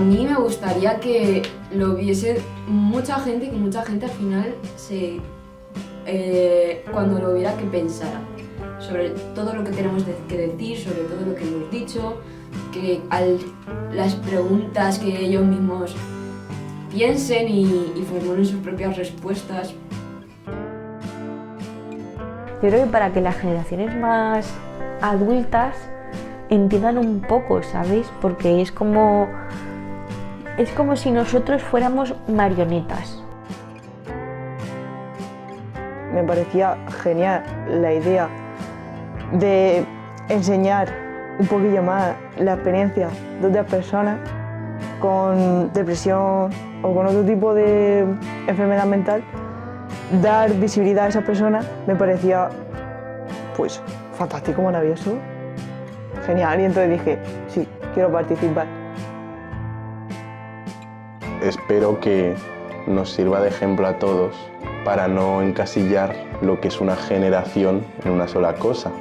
mí me gustaría que lo viese mucha gente, que mucha gente al final cuando lo viera, que pensara sobre todo lo que tenemos que decir, sobre todo lo que hemos dicho, que las preguntas que ellos mismos piensen y formulen sus propias respuestas. Yo creo que para que las generaciones más adultas entiendan un poco, ¿sabéis? Porque es como si nosotros fuéramos marionetas. Me parecía genial la idea de enseñar un poquillo más la experiencia de otras personas con depresión o con otro tipo de enfermedad mental. Dar visibilidad a esas personas me parecía pues fantástico, maravilloso, genial, y entonces dije, sí, quiero participar. Espero que nos sirva de ejemplo a todos para no encasillar lo que es una generación en una sola cosa.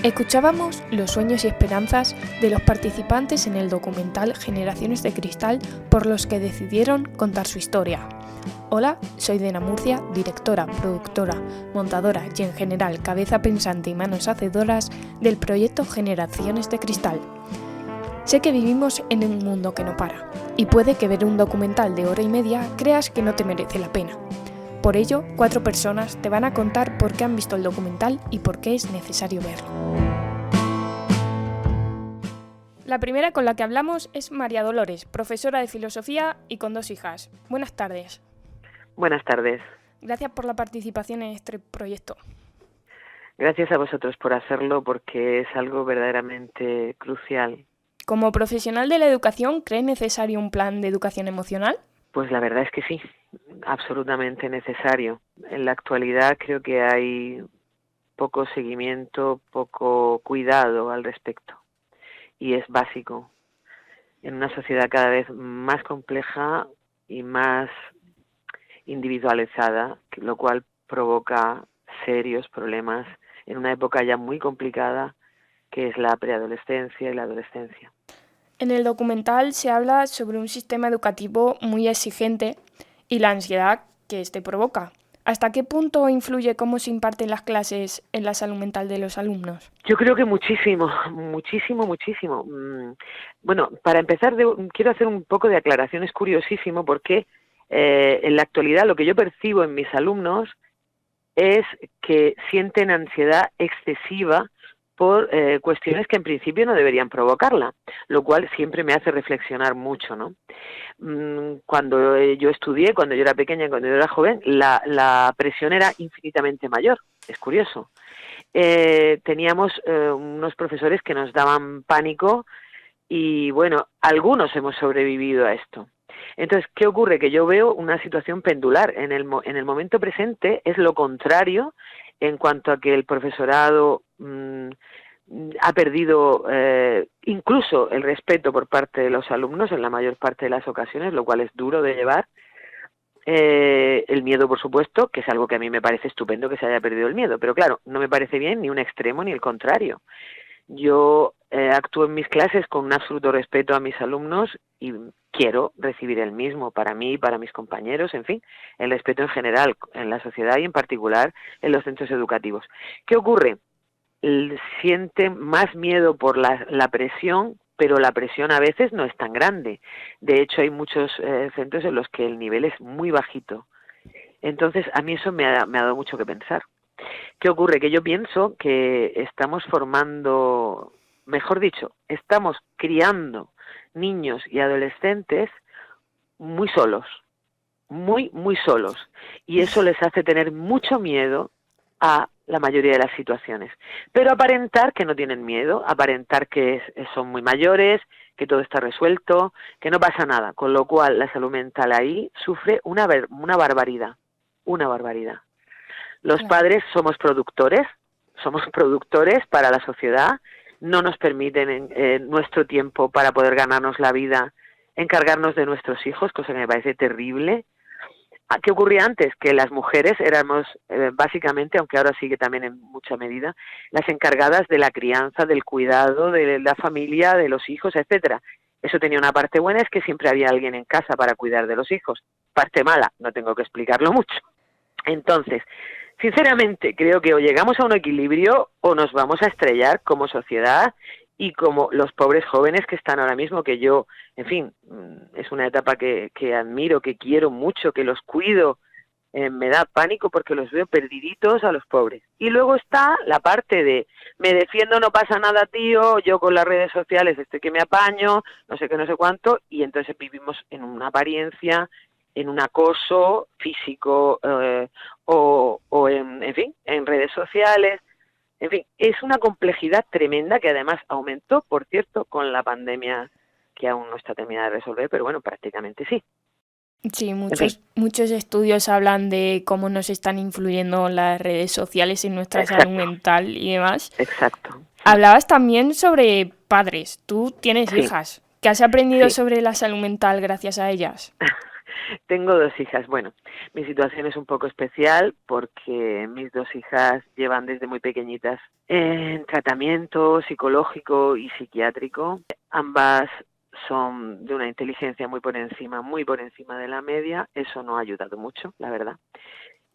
Escuchábamos los sueños y esperanzas de los participantes en el documental Generaciones de Cristal, por los que decidieron contar su historia. Hola, soy Dena Murcia, directora, productora, montadora y en general cabeza pensante y manos hacedoras del proyecto Generaciones de Cristal. Sé que vivimos en un mundo que no para, y puede que ver un documental de hora y media creas que no te merece la pena. Por ello, 4 personas te van a contar por qué han visto el documental y por qué es necesario verlo. La primera con la que hablamos es María Dolores, profesora de filosofía y con 2 hijas. Buenas tardes. Buenas tardes. Gracias por la participación en este proyecto. Gracias a vosotros por hacerlo, porque es algo verdaderamente crucial. Como profesional de la educación, ¿cree necesario un plan de educación emocional? Pues la verdad es que sí, absolutamente necesario. En la actualidad creo que hay poco seguimiento, poco cuidado al respecto. Y es básico. En una sociedad cada vez más compleja y más individualizada, lo cual provoca serios problemas en una época ya muy complicada, que es la preadolescencia y la adolescencia. En el documental se habla sobre un sistema educativo muy exigente y la ansiedad que este provoca. ¿Hasta qué punto influye cómo se imparten las clases en la salud mental de los alumnos? Yo creo que muchísimo. Bueno, para empezar quiero hacer un poco de aclaración. Es curiosísimo porque en la actualidad lo que yo percibo en mis alumnos es que sienten ansiedad excesiva por cuestiones que en principio no deberían provocarla, lo cual siempre me hace reflexionar mucho, ¿no? Cuando yo estudié, cuando yo era pequeña, cuando yo era joven, la presión era infinitamente mayor, es curioso. Teníamos unos profesores que nos daban pánico y, bueno, algunos hemos sobrevivido a esto. Entonces, ¿qué ocurre? Que yo veo una situación pendular. En el momento presente es lo contrario, en cuanto a que el profesorado ha perdido incluso el respeto por parte de los alumnos en la mayor parte de las ocasiones, lo cual es duro de llevar. El miedo, por supuesto, que es algo que a mí me parece estupendo que se haya perdido el miedo, pero claro, no me parece bien ni un extremo ni el contrario. Yo actúo en mis clases con un absoluto respeto a mis alumnos y quiero recibir el mismo para mí y para mis compañeros, en fin, el respeto en general en la sociedad y en particular en los centros educativos. ¿Qué ocurre? Sienten más miedo por la presión, pero la presión a veces no es tan grande. De hecho, hay muchos centros en los que el nivel es muy bajito. Entonces, a mí eso me ha dado mucho que pensar. ¿Qué ocurre? Que yo pienso que estamos formando, mejor dicho, estamos criando niños y adolescentes muy solos, muy solos. Y eso les hace tener mucho miedo a la mayoría de las situaciones. Pero aparentar que no tienen miedo, aparentar que son muy mayores, que todo está resuelto, que no pasa nada. Con lo cual la salud mental ahí sufre una barbaridad, una barbaridad. Los padres somos productores para la sociedad, no nos permiten nuestro tiempo para poder ganarnos la vida, encargarnos de nuestros hijos, cosa que me parece terrible. ¿Qué ocurría antes? Que las mujeres éramos básicamente, aunque ahora sigue también en mucha medida, las encargadas de la crianza, del cuidado, de la familia, de los hijos, etcétera. Eso tenía una parte buena, es que siempre había alguien en casa para cuidar de los hijos. Parte mala, no tengo que explicarlo mucho. Entonces, sinceramente, creo que o llegamos a un equilibrio o nos vamos a estrellar como sociedad y como los pobres jóvenes que están ahora mismo, que yo, en fin, es una etapa que admiro, que quiero mucho, que los cuido, me da pánico porque los veo perdiditos a los pobres. Y luego está la parte de, me defiendo, no pasa nada, tío, yo con las redes sociales estoy que me apaño, no sé qué, no sé cuánto, y entonces vivimos en una apariencia, en un acoso físico o en fin, en redes sociales. En fin, es una complejidad tremenda que además aumentó, por cierto, con la pandemia, que aún no está terminada de resolver, pero bueno, prácticamente sí. Sí, muchos estudios hablan de cómo nos están influyendo las redes sociales en nuestra salud mental y demás. Exacto. Hablabas también sobre padres. Tú tienes hijas. ¿Qué has aprendido Sí. sobre la salud mental gracias a ellas? Tengo 2 hijas. Bueno, mi situación es un poco especial porque mis 2 hijas llevan desde muy pequeñitas en tratamiento psicológico y psiquiátrico. Ambas son de una inteligencia muy por encima de la media. Eso no ha ayudado mucho, la verdad.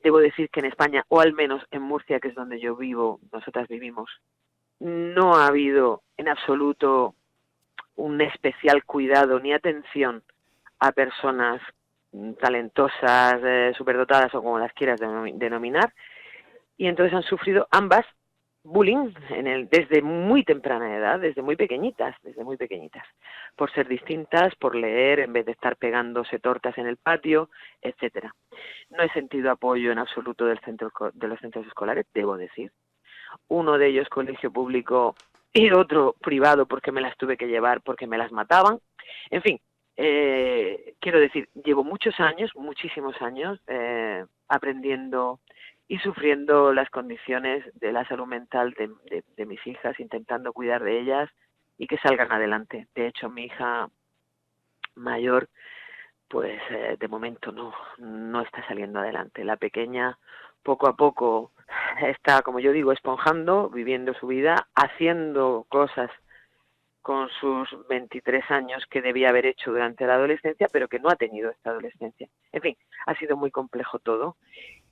Debo decir que en España, o al menos en Murcia, que es donde yo vivo, nosotras vivimos, no ha habido en absoluto un especial cuidado ni atención a personas talentosas, superdotadas o como las quieras denominar, y entonces han sufrido ambas bullying desde muy temprana edad, desde muy pequeñitas, por ser distintas, por leer en vez de estar pegándose tortas en el patio, etcétera. No he sentido apoyo en absoluto de los centros escolares, debo decir. Uno de ellos colegio público y otro privado porque me las tuve que llevar porque me las mataban. En fin, quiero decir, llevo muchísimos años, aprendiendo y sufriendo las condiciones de la salud mental de mis hijas, intentando cuidar de ellas y que salgan adelante. De hecho, mi hija mayor, pues de momento no está saliendo adelante. La pequeña, poco a poco, está, como yo digo, esponjando, viviendo su vida, haciendo cosas con sus 23 años que debía haber hecho durante la adolescencia, pero que no ha tenido esta adolescencia. En fin, ha sido muy complejo todo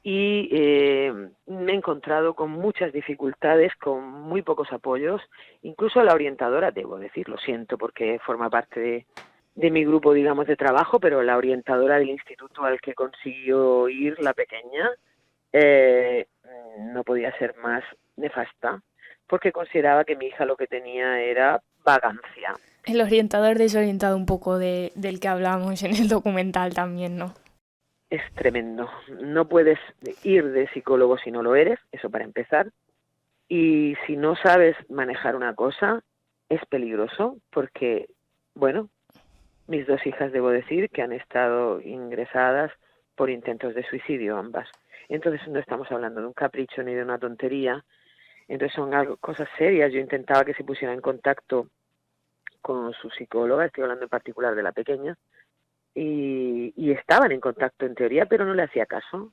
y me he encontrado con muchas dificultades, con muy pocos apoyos, incluso la orientadora, debo decir, lo siento porque forma parte de mi grupo, digamos, de trabajo, pero la orientadora del instituto al que consiguió ir, la pequeña, no podía ser más nefasta, porque consideraba que mi hija lo que tenía era vagancia. El orientador desorientado un poco del que hablamos en el documental también, ¿no? Es tremendo. No puedes ir de psicólogo si no lo eres, eso para empezar. Y si no sabes manejar una cosa, es peligroso porque, bueno, mis 2 hijas debo decir que han estado ingresadas por intentos de suicidio ambas. Entonces no estamos hablando de un capricho ni de una tontería. Entonces son cosas serias. Yo intentaba que se pusiera en contacto con su psicóloga, estoy hablando en particular de la pequeña, y estaban en contacto en teoría, pero no le hacía caso.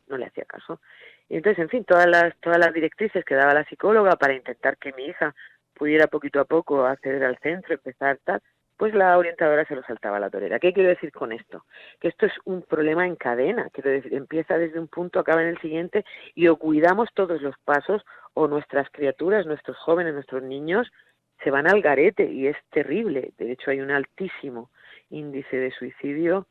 Y entonces, en fin, todas las directrices que daba la psicóloga para intentar que mi hija pudiera poquito a poco acceder al centro, empezar tal, pues la orientadora se lo saltaba a la torera. ¿Qué quiero decir con esto? Que esto es un problema en cadena, quiero decir, empieza desde un punto, acaba en el siguiente, y o cuidamos todos los pasos, o nuestras criaturas, nuestros jóvenes, nuestros niños, se van al garete, y es terrible. De hecho, hay un altísimo índice de suicidio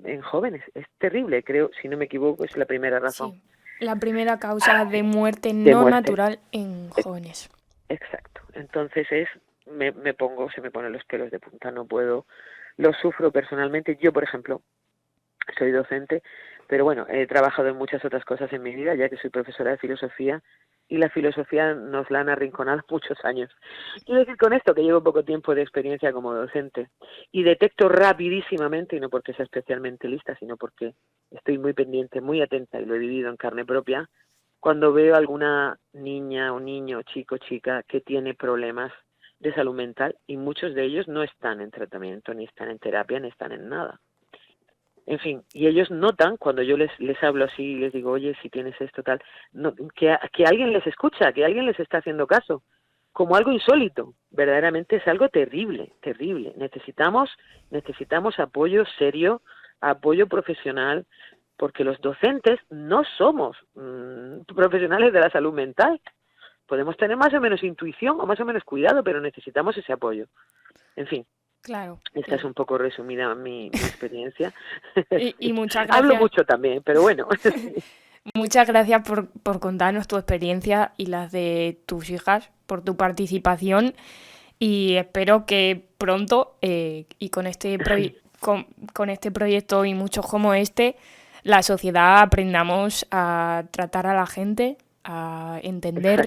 en jóvenes. Es terrible, creo, si no me equivoco, es la primera razón. Sí, la primera causa de muerte no natural en jóvenes. Exacto. Entonces se me ponen los pelos de punta, no puedo, lo sufro personalmente. Yo, por ejemplo, soy docente, pero bueno, he trabajado en muchas otras cosas en mi vida, ya que soy profesora de filosofía, y la filosofía nos la han arrinconado muchos años. Quiero decir con esto que llevo poco tiempo de experiencia como docente y detecto rapidísimamente, y no porque sea especialmente lista, sino porque estoy muy pendiente, muy atenta, y lo he vivido en carne propia, cuando veo alguna niña o niño, chico, chica, que tiene problemas de salud mental, y muchos de ellos no están en tratamiento, ni están en terapia, ni están en nada. En fin, y ellos notan, cuando yo les hablo así, les digo, oye, si tienes esto, tal, no, que alguien les escucha, que alguien les está haciendo caso, como algo insólito. Verdaderamente es algo terrible, terrible. Necesitamos apoyo serio, apoyo profesional, porque los docentes no somos profesionales de la salud mental. Podemos tener más o menos intuición o más o menos cuidado, pero necesitamos ese apoyo. En fin. Claro. Esta es un poco resumida mi experiencia. Y muchas gracias. Hablo mucho también, pero bueno. Muchas gracias por contarnos tu experiencia y las de tus hijas, por tu participación, y espero que pronto, y con este, con este proyecto y muchos como este, la sociedad aprendamos a tratar a la gente, a entender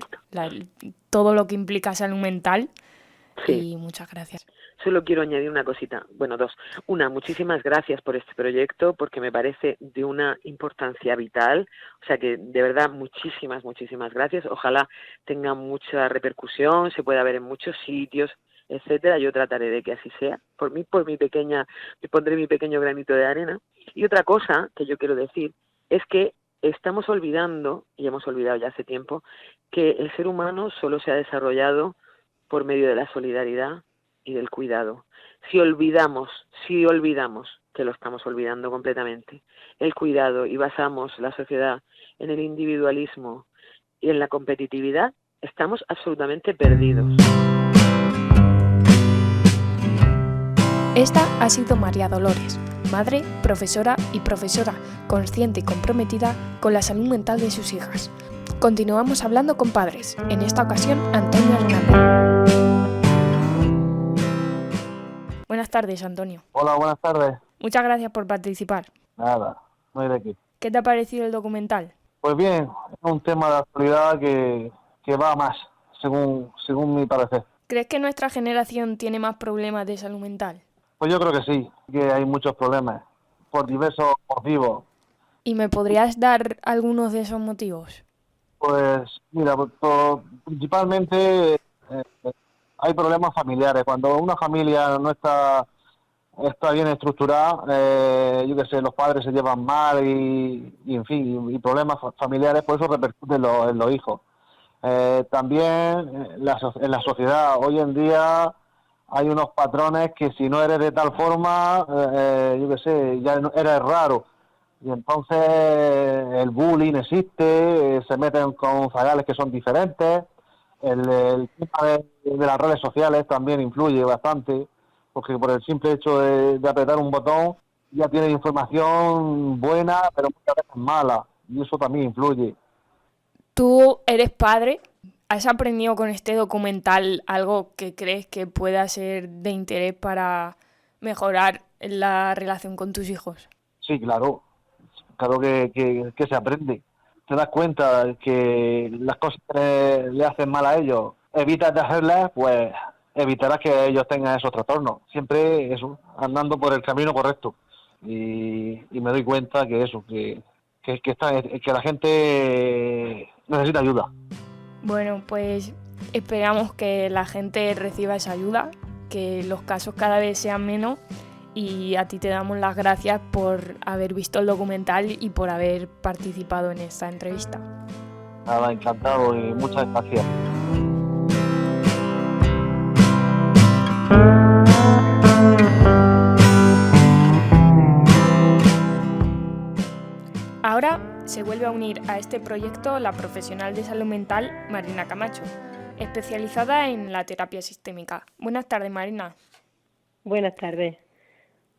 todo lo que implica salud mental. Sí. Y muchas gracias. Solo quiero añadir una cosita, bueno, dos. Una, muchísimas gracias por este proyecto, porque me parece de una importancia vital. O sea que, de verdad, muchísimas gracias. Ojalá tenga mucha repercusión, se pueda ver en muchos sitios, etcétera. Yo trataré de que así sea. Por mi pequeña, yo pondré mi pequeño granito de arena. Y otra cosa que yo quiero decir es que estamos olvidando, y hemos olvidado ya hace tiempo, que el ser humano solo se ha desarrollado por medio de la solidaridad y del cuidado. Si olvidamos, que lo estamos olvidando completamente, el cuidado, y basamos la sociedad en el individualismo y en la competitividad, estamos absolutamente perdidos. Esta ha sido María Dolores, madre, profesora consciente y comprometida con la salud mental de sus hijas. Continuamos hablando con padres, en esta ocasión Antonio Hernández. Buenas tardes, Antonio. Hola, buenas tardes. Muchas gracias por participar. Nada, no hay de qué. ¿Qué te ha parecido el documental? Pues bien, es un tema de actualidad que va más, según mi parecer. ¿Crees que nuestra generación tiene más problemas de salud mental? Pues yo creo que sí, que hay muchos problemas, por diversos motivos. ¿Y me podrías dar algunos de esos motivos? Pues mira, principalmente hay problemas familiares. Cuando una familia no está bien estructurada, yo qué sé, los padres se llevan mal y en fin, y problemas familiares, por eso repercuten en los hijos. También en la sociedad hoy en día hay unos patrones que si no eres de tal forma, yo qué sé, ya eres raro. Y entonces el bullying existe, se meten con zagales que son diferentes. El tema de las redes sociales también influye bastante, porque por el simple hecho de apretar un botón ya tienes información buena, pero muchas veces mala, y eso también influye. Tú eres padre, ¿has aprendido con este documental algo que crees que pueda ser de interés para mejorar la relación con tus hijos? Sí, claro que se aprende. Te das cuenta que las cosas que le hacen mal a ellos, evitas de hacerlas, pues evitarás que ellos tengan esos trastornos. Siempre eso, andando por el camino correcto. Y me doy cuenta que eso, que la gente necesita ayuda. Bueno, pues esperamos que la gente reciba esa ayuda, que los casos cada vez sean menos, y a ti te damos las gracias por haber visto el documental y por haber participado en esta entrevista. Nada, encantado y muchas gracias. Ahora se vuelve a unir a este proyecto la profesional de salud mental Marina Camacho, especializada en la terapia sistémica. Buenas tardes, Marina. Buenas tardes.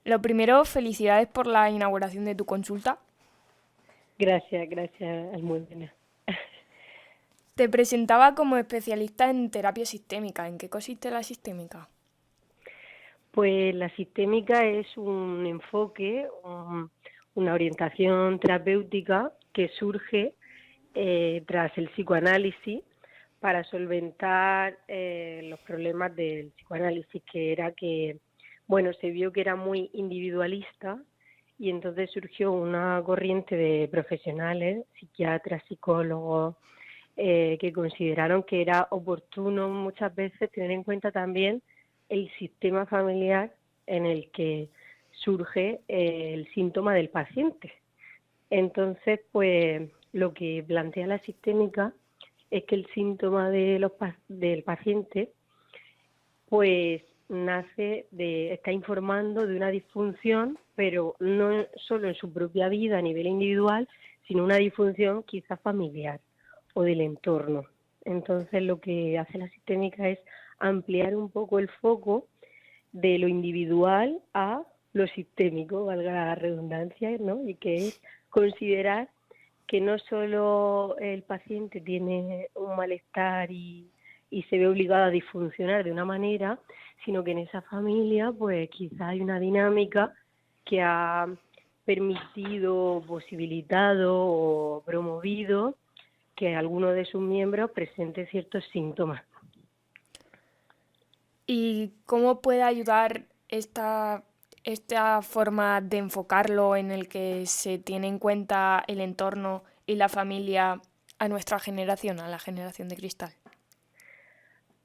Lo primero, felicidades por la inauguración de tu consulta. Gracias, Almudena. Te presentaba como especialista en terapia sistémica. ¿En qué consiste la sistémica? Pues la sistémica es un enfoque, una orientación terapéutica que surge tras el psicoanálisis para solventar los problemas del psicoanálisis, que era que, bueno, se vio que era muy individualista y entonces surgió una corriente de profesionales, psiquiatras, psicólogos, que consideraron que era oportuno muchas veces tener en cuenta también el sistema familiar en el que surge el síntoma del paciente. Entonces, pues lo que plantea la sistémica es que el síntoma del paciente pues está informando de una disfunción, pero no solo en su propia vida a nivel individual, sino una disfunción quizás familiar o del entorno. Entonces lo que hace la sistémica es ampliar un poco el foco de lo individual a lo sistémico, valga la redundancia, ¿no? Y que es considerar que no solo el paciente tiene un malestar y se ve obligado a disfuncionar de una manera, sino que en esa familia pues quizá hay una dinámica que ha permitido, posibilitado o promovido que alguno de sus miembros presente ciertos síntomas. ¿Y cómo puede ayudar esta forma de enfocarlo en el que se tiene en cuenta el entorno y la familia a nuestra generación, a la generación de cristal?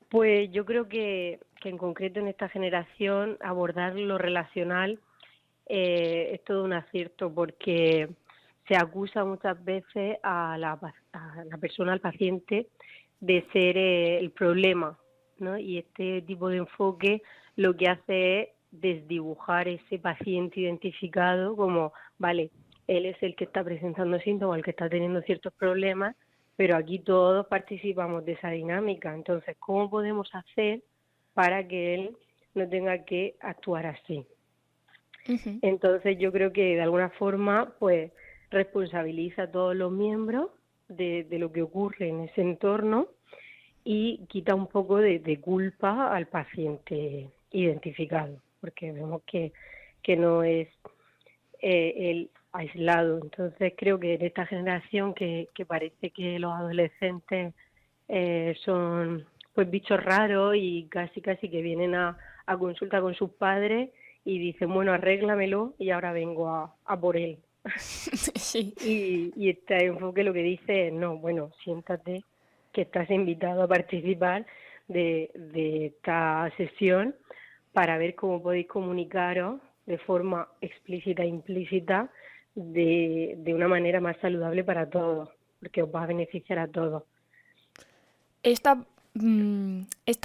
Pues yo creo que en concreto en esta generación abordar lo relacional es todo un acierto, porque se acusa muchas veces a la persona, al paciente, de ser el problema, ¿no? Y este tipo de enfoque lo que hace es desdibujar ese paciente identificado como, vale, él es el que está presentando síntomas, el que está teniendo ciertos problemas, pero aquí todos participamos de esa dinámica. Entonces, ¿cómo podemos hacer para que él no tenga que actuar así? Uh-huh. Entonces, yo creo que de alguna forma, pues, responsabiliza a todos los miembros de lo que ocurre en ese entorno y quita un poco de culpa al paciente identificado, porque vemos que no es el aislado. Entonces creo que en esta generación que parece que los adolescentes son pues bichos raros y casi que vienen a consulta con sus padres y dicen, bueno, arréglamelo y ahora vengo a por él. Sí. Y este enfoque lo que dice es, no, bueno, siéntate, que estás invitado a participar de esta sesión para ver cómo podéis comunicaros de forma explícita e implícita de una manera más saludable para todos, porque os va a beneficiar a todos. Esta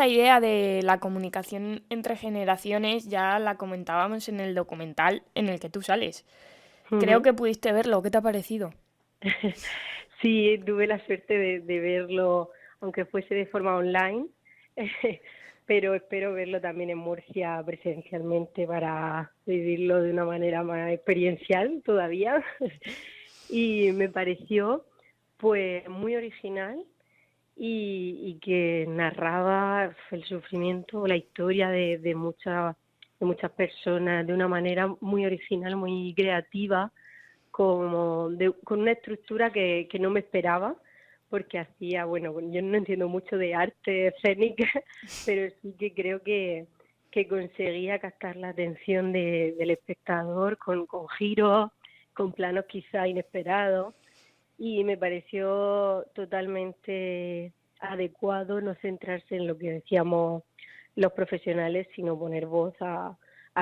idea de la comunicación entre generaciones ya la comentábamos en el documental en el que tú sales. Creo que pudiste verlo. ¿Qué te ha parecido? Sí, tuve la suerte de verlo, aunque fuese de forma online, pero espero verlo también en Murcia presencialmente para vivirlo de una manera más experiencial todavía. Y me pareció pues muy original y que narraba el sufrimiento, la historia de muchas personas de una manera muy original, muy creativa, con una estructura que no me esperaba, porque hacía, bueno, yo no entiendo mucho de arte escénica, pero sí que creo que conseguía captar la atención del espectador con giros, con planos quizá inesperados, y me pareció totalmente adecuado no centrarse en lo que decíamos los profesionales, sino poner voz a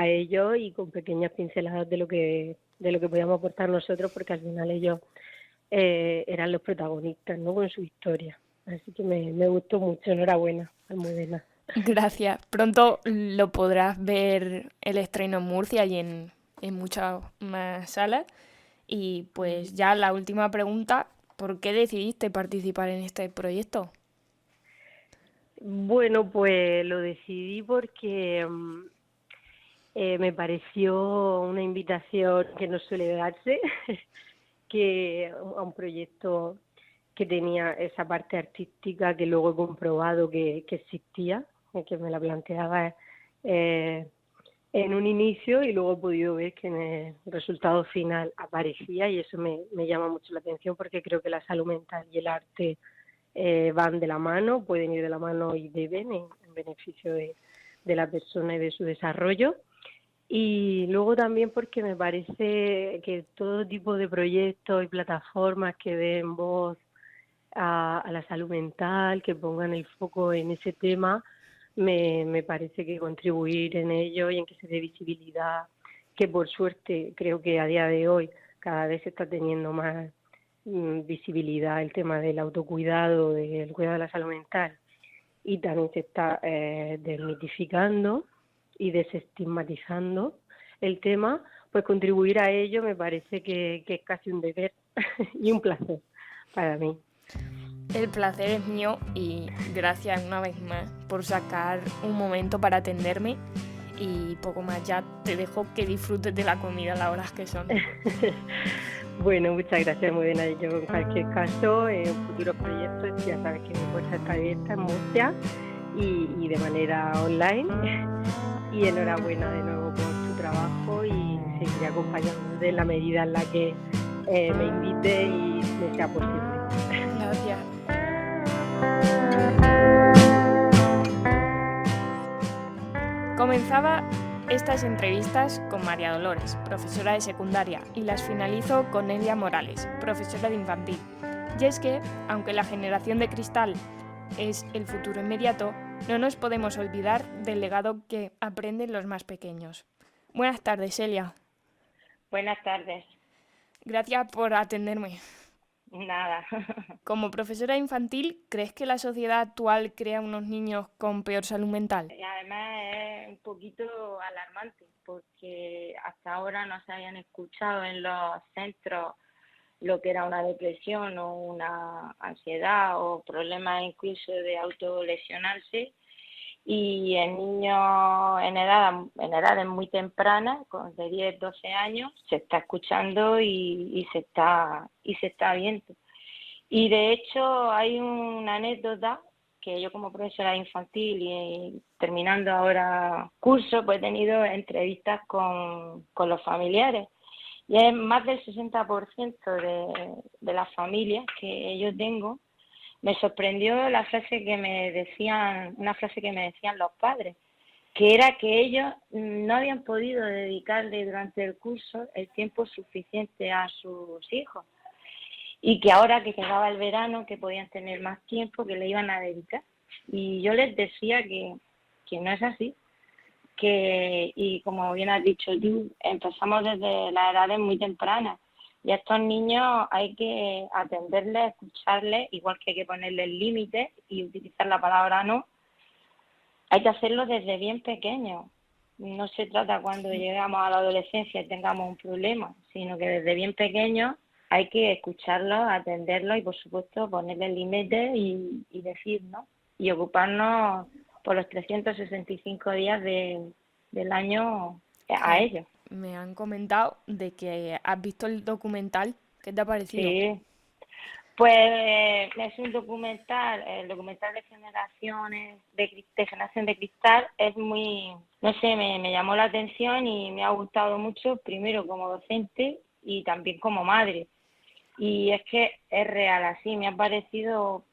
ellos y con pequeñas pinceladas de lo que podíamos aportar nosotros, porque al final ellos eran los protagonistas, ¿no?, con su historia. Así que me gustó mucho. Enhorabuena, Almudena. Gracias. Pronto lo podrás ver el estreno en Murcia y en muchas más salas. Y pues ya la última pregunta, ¿por qué decidiste participar en este proyecto? Bueno, pues lo decidí porque me pareció una invitación que no suele darse, que a un proyecto que tenía esa parte artística que luego he comprobado que existía, que me la planteaba en un inicio y luego he podido ver que en el resultado final aparecía, y eso me llama mucho la atención, porque creo que la salud mental y el arte van de la mano, pueden ir de la mano y deben en beneficio de la persona y de su desarrollo. Y luego también porque me parece que todo tipo de proyectos y plataformas que den voz a la salud mental, que pongan el foco en ese tema, me parece que contribuir en ello y en que se dé visibilidad que por suerte creo que a día de hoy cada vez se está teniendo más visibilidad el tema del autocuidado, del cuidado de la salud mental, y también se está desmitificando y desestigmatizando el tema, pues contribuir a ello me parece que es casi un deber y un placer para mí. El placer es mío y gracias una vez más por sacar un momento para atenderme, y poco más, ya te dejo que disfrutes de la comida a las horas que son. Bueno, muchas gracias, Modena. Yo en cualquier caso, en futuros proyectos, ya sabes que mi puerta está abierta en Murcia y de manera online. Y enhorabuena de nuevo por tu trabajo y seguiré acompañándote en la medida en la que me invite y me sea posible. Gracias. Comenzaba estas entrevistas con María Dolores, profesora de secundaria, y las finalizo con Elia Morales, profesora de infantil. Y es que, aunque la generación de cristal es el futuro inmediato, no nos podemos olvidar del legado que aprenden los más pequeños. Buenas tardes, Elia. Buenas tardes. Gracias por atenderme. Nada. Como profesora infantil, ¿crees que la sociedad actual crea unos niños con peor salud mental? Y además es un poquito alarmante porque hasta ahora no se habían escuchado en los centros lo que era una depresión o una ansiedad o problemas incluso de autolesionarse, y en niños en edades muy tempranas, de 10, 12 años, se está escuchando y se está viendo. Y de hecho hay una anécdota que yo como profesora infantil y terminando ahora curso, pues he tenido entrevistas con los familiares. Y es más del 60% de las familias que yo tengo. Me sorprendió la frase que me decían, una frase que me decían los padres, que era que ellos no habían podido dedicarle durante el curso el tiempo suficiente a sus hijos, y que ahora que llegaba el verano, que podían tener más tiempo, que le iban a dedicar. Y yo les decía que no es así, y como bien has dicho tú, empezamos desde las edades muy tempranas. Y a estos niños hay que atenderles, escucharles, igual que hay que ponerles límites y utilizar la palabra no. Hay que hacerlo desde bien pequeños. No se trata cuando llegamos a la adolescencia y tengamos un problema, sino que desde bien pequeños hay que escucharlos, atenderlos y, por supuesto, ponerles límites y decir no. Y ocuparnos por los 365 días del año a ellos. Me han comentado de que has visto el documental. ¿Qué te ha parecido? Sí, pues es un documental, el documental de Generación de Cristal es muy, no sé, me llamó la atención y me ha gustado mucho, primero como docente y también como madre. Y es que es real, así me ha parecido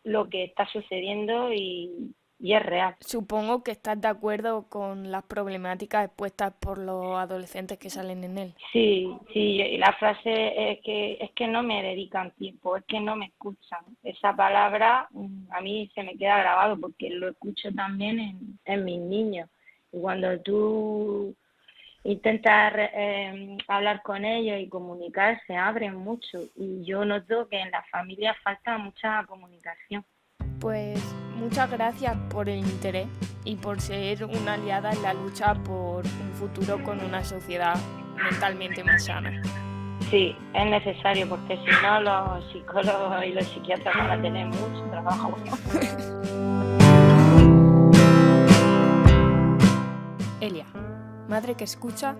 lo que está sucediendo y es real. Supongo que estás de acuerdo con las problemáticas expuestas por los adolescentes que salen en él. Sí, y la frase es que no me dedican tiempo, es que no me escuchan. Esa palabra a mí se me queda grabado porque lo escucho también en mis niños. Y cuando tú intentas hablar con ellos y comunicar, se abren mucho. Y yo noto que en la familia falta mucha comunicación. Pues muchas gracias por el interés y por ser una aliada en la lucha por un futuro con una sociedad mentalmente más sana. Sí, es necesario porque si no los psicólogos y los psiquiatras van a tener mucho trabajo. Elia, madre que escucha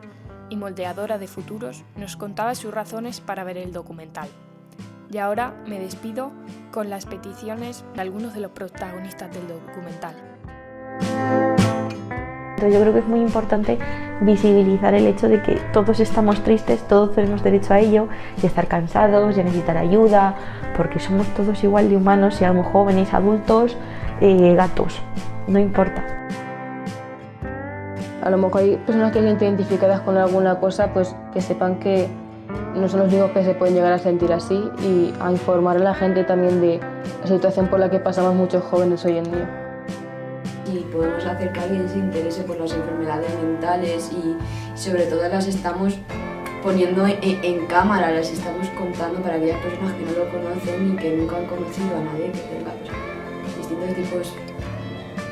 y moldeadora de futuros, nos contaba sus razones para ver el documental. Y ahora me despido con las peticiones de algunos de los protagonistas del documental. Yo creo que es muy importante visibilizar el hecho de que todos estamos tristes, todos tenemos derecho a ello, de estar cansados, de necesitar ayuda, porque somos todos igual de humanos, seamos jóvenes, adultos, gatos, no importa. A lo mejor hay personas que se sienten identificadas con alguna cosa, pues que sepan que no son los únicos que se pueden llegar a sentir así, y a informar a la gente también de la situación por la que pasamos muchos jóvenes hoy en día. y podemos hacer que alguien se interese por las enfermedades mentales y sobre todo las estamos poniendo en cámara, las estamos contando para aquellas personas que no lo conocen y que nunca han conocido a nadie que tenga distintos tipos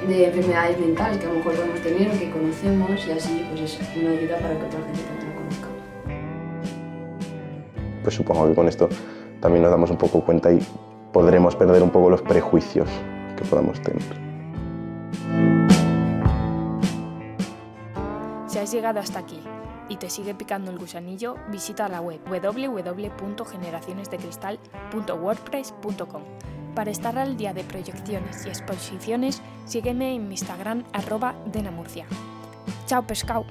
de enfermedades mentales que a lo mejor podemos tener o que conocemos, y así pues es una ayuda para que otra gente también lo conozca. Pues supongo que con esto también nos damos un poco cuenta y podremos perder un poco los prejuicios que podamos tener. Si has llegado hasta aquí y te sigue picando el gusanillo, visita la web www.generacionesdecristal.wordpress.com. Para estar al día de proyecciones y exposiciones, sígueme en mi Instagram @denamurcia. ¡Chao, pescado!